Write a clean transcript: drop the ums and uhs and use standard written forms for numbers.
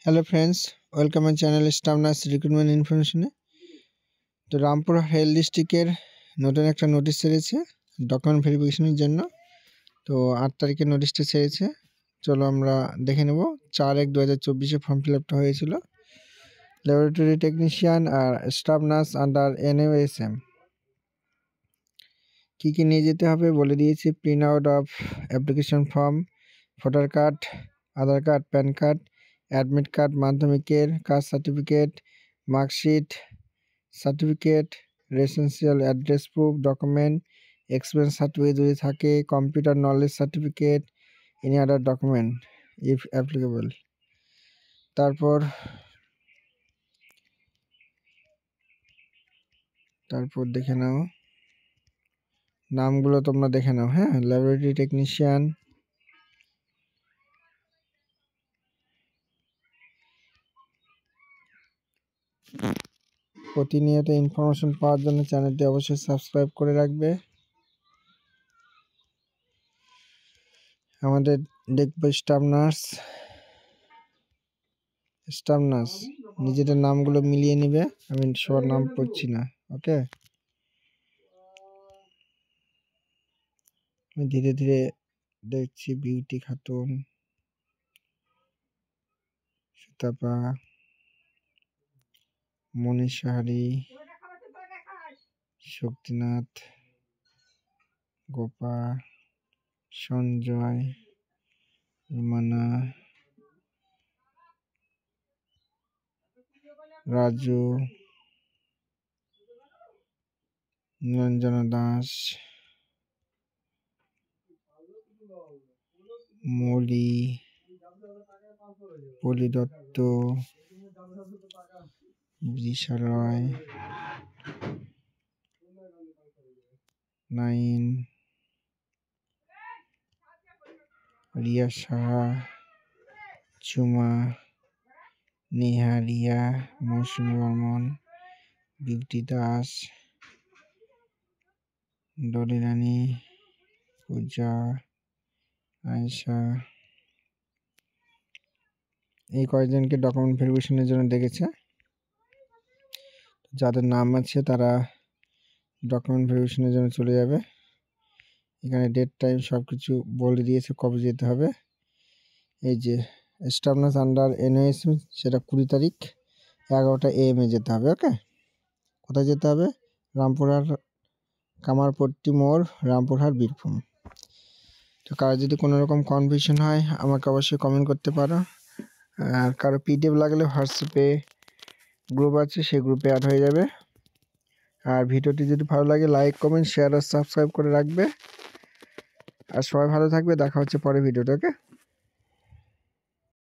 Hello friends, welcome my channel staff nurse recruitment इनफरमेशने। तो Rampur health डिस्ट्रिक्टर नतून एक नोटिस छेड़ेছে डकुमेंट भेरिफिकेशনের জন্য। तो 8 তারিখে নোটিশটা ছেড়েছে। চলো আমরা দেখে নেব। 4/1/2024 ফর্ম ফিল আপটা হয়েছিল। ল্যাবরেটরি টেকনিশিয়ান আর স্টাফ নার্স আন্ডার এনএওএসএম কি নিয়ে যেতে হবে বলে দিয়েছি। Print out of application form, voter card, Aadhaar card, PAN card, admit card, মাধ্যমিকের caste certificate, marksheet, certificate, residential address proof, document, experience certificate যদি থাকে, computer knowledge certificate, any other document if applicable. তারপর দেখে নাও নামগুলো, তোমরা দেখে নাও। হ্যাঁ, ল্যাবরেটরি টেকনিশিয়ান, প্রতিনিয়ত ইনফরমেশন পাওয়ার জন্য চ্যানেলটি অবশ্যই সাবস্ক্রাইব করে রাখবে। আমাদের দেখবো স্টাফ নার্স নিজেদের নামগুলো মিলিয়ে নেবে। আমি সবার নাম পড়ছি না, ওকে। আমি ধীরে ধীরে দেখছি। বিউটি খাতুন, সুতাপা, মনীষা হারি, শক্তিনাথ, গোপা, সঞ্জয়, রুমানা, রাজু, নিরঞ্জনা দাস, মলি, পলি দত্ত, বৃষা রয়, নাইন, রিয়া সাহা, চুমা, নেহা, রিয়া, মৌসুমী বর্মন, বিউটি দাস, ডলি রানী, পূজা, আয়েশা। এই কয়েকজনকে ডকুমেন্ট ভেরিফিকেশনের জন্য দেখেছে। যাদের নাম আছে তারা ডকুমেন্ট ভেরিফিকেশনের জন্য চলে যাবে। এখানে ডেট টাইম সব কিছু বলে দিয়েছে কবে যেতে হবে। এই যে স্টাফ নার্স আন্ডার এনওএসএম, সেটা 20 তারিখ 11টা AM যেতে হবে, ওকে। কোথায় যেতে হবে? রামপুরহাট কামারপট্টি মোড়, রামপুরহাট, বীরভূম। তো কারো যদি কোনো রকম কনফিউশন হয় আমাকে অবশ্যই কমেন্ট করতে পারো। আর কারো PDF লাগলে হোয়াটসঅ্যাপে গ্রুপ আছে, সেই গ্রুপে অ্যাড হয়ে যাবে। আর ভিডিওটি যদি ভালো লাগে লাইক, কমেন্ট, শেয়ার আর সাবস্ক্রাইব করে রাখবে। আর সবাই ভালো থাকবে। দেখা হচ্ছে পরের ভিডিওতে, ওকে।